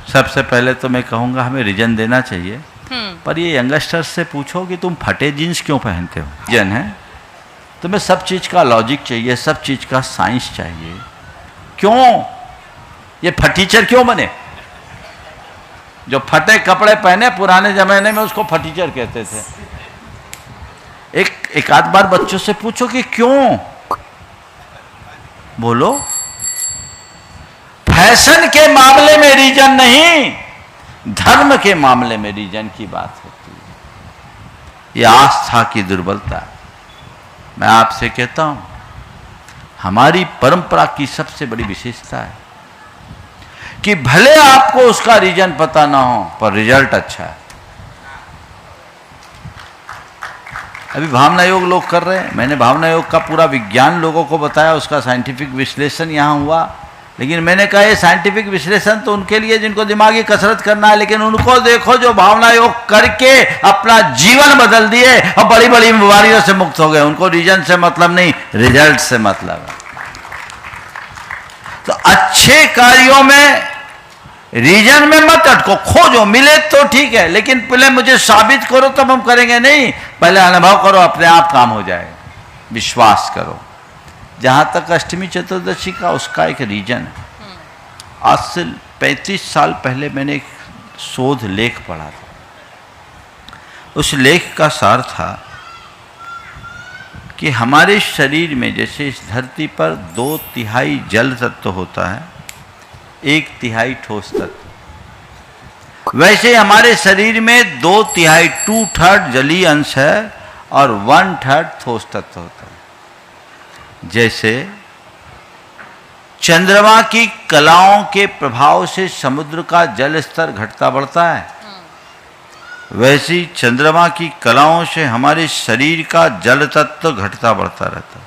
सबसे पहले तो मैं कहूँगा हमें रीजन देना चाहिए, पर ये यंगस्टर्स से पूछो कि तुम फटे जीन्स क्यों पहनते हो। रीजन है, तुम्हें सब चीज़ का लॉजिक चाहिए, सब चीज़ का साइंस चाहिए। क्यों ये फटीचर क्यों बने? जो फटे कपड़े पहने पुराने जमाने में उसको फटीचर कहते थे। एक आध बार बच्चों से पूछो कि क्यों, बोलो। फैशन के मामले में रीजन नहीं, धर्म के मामले में रीजन की बात होती है। यह आस्था की दुर्बलता है। मैं आपसे कहता हूं, हमारी परंपरा की सबसे बड़ी विशेषता है कि भले आपको उसका रीजन पता ना हो पर रिजल्ट अच्छा है। अभी भावना योग लोग कर रहे हैं, मैंने भावना योग का पूरा विज्ञान लोगों को बताया, उसका साइंटिफिक विश्लेषण यहां हुआ। लेकिन मैंने कहा ये साइंटिफिक विश्लेषण तो उनके लिए जिनको दिमागी कसरत करना है, लेकिन उनको देखो जो भावना योग करके अपना जीवन बदल दिए और बड़ी बड़ी बीमारियों से मुक्त हो गए। उनको रीजन से मतलब नहीं, रिजल्ट से मतलब है। तो अच्छे कार्यों में रीजन में मत अटको, खोजो, मिले तो ठीक है, लेकिन पहले मुझे साबित करो तब हम करेंगे नहीं। पहले अनुभव करो, अपने आप काम हो जाएगा, विश्वास करो। जहां तक अष्टमी चतुर्दशी का, उसका एक रीजन है। आज से 35 साल पहले मैंने एक शोध लेख पढ़ा था। उस लेख का सार था कि हमारे शरीर में जैसे इस धरती पर 2/3 जल तत्व होता है, 1/3 ठोस तत्व, वैसे हमारे शरीर में 2/3 2/3 जलीय अंश है और 1/3 ठोस तत्व होता है। जैसे चंद्रमा की कलाओं के प्रभाव से समुद्र का जल स्तर घटता बढ़ता है, वैसे ही चंद्रमा की कलाओं से हमारे शरीर का जल तत्व घटता बढ़ता रहता है।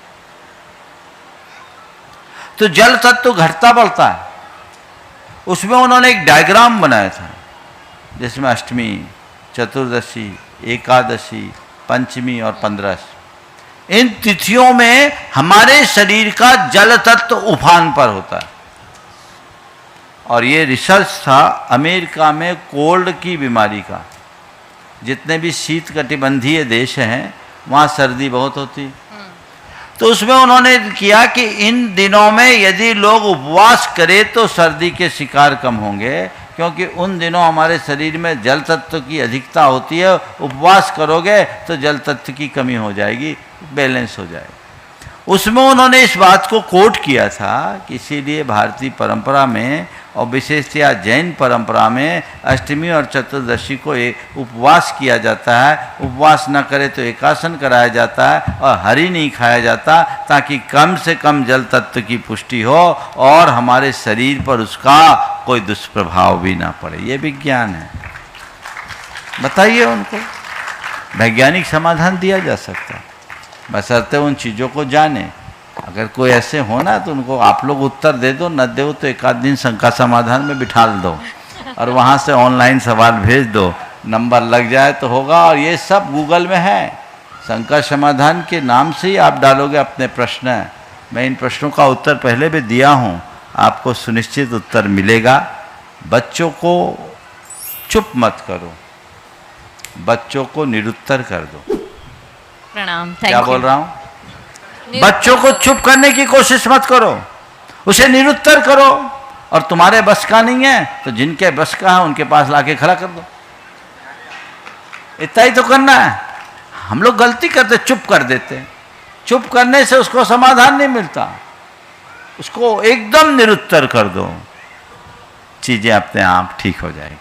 तो जल तत्व घटता बढ़ता है, उसमें उन्होंने एक डायग्राम बनाया था, जिसमें अष्टमी, चतुर्दशी, एकादशी, पंचमी और 15, इन तिथियों में हमारे शरीर का जल तत्व उफान पर होता है। और ये रिसर्च था अमेरिका में कोल्ड की बीमारी का। जितने भी शीत कटिबंधीय देश हैं वहाँ सर्दी बहुत होती, तो उसमें उन्होंने किया कि इन दिनों में यदि लोग उपवास करें तो सर्दी के शिकार कम होंगे, क्योंकि उन दिनों हमारे शरीर में जल तत्व की अधिकता होती है। उपवास करोगे तो जल तत्व की कमी हो जाएगी, बैलेंस हो जाएगा। उसमें उन्होंने इस बात को कोट किया था कि इसीलिए भारतीय परंपरा में और विशेषतया जैन परंपरा में अष्टमी और चतुर्दशी को उपवास किया जाता है। उपवास न करे तो एकासन कराया जाता है और हरी नहीं खाया जाता, ताकि कम से कम जल तत्व की पुष्टि हो और हमारे शरीर पर उसका कोई दुष्प्रभाव भी ना पड़े। ये विज्ञान है। बताइए, उनको वैज्ञानिक समाधान दिया जा सकता है, बशर्ते उन चीज़ों को जाने। अगर कोई ऐसे हो ना तो उनको आप लोग उत्तर दे दो, न दो तो एक आध दिन शंका समाधान में बिठा दो और वहाँ से ऑनलाइन सवाल भेज दो, नंबर लग जाए तो होगा। और ये सब गूगल में है, शंका समाधान के नाम से ही आप डालोगे अपने प्रश्न। मैं इन प्रश्नों का उत्तर पहले भी दिया हूँ, आपको सुनिश्चित उत्तर मिलेगा। बच्चों को चुप मत करो, बच्चों को निरुत्तर कर दो। प्रणाम। क्या बोल रहा हूँ? बच्चों को चुप करने की कोशिश मत करो, उसे निरुत्तर करो। और तुम्हारे बस का नहीं है तो जिनके बस का है उनके पास लाके खड़ा कर दो। इतना ही तो करना है। हम लोग गलती करते, चुप कर देते। चुप करने से उसको समाधान नहीं मिलता, उसको एकदम निरुत्तर कर दो, चीजें अपने आप ठीक हो जाएगी।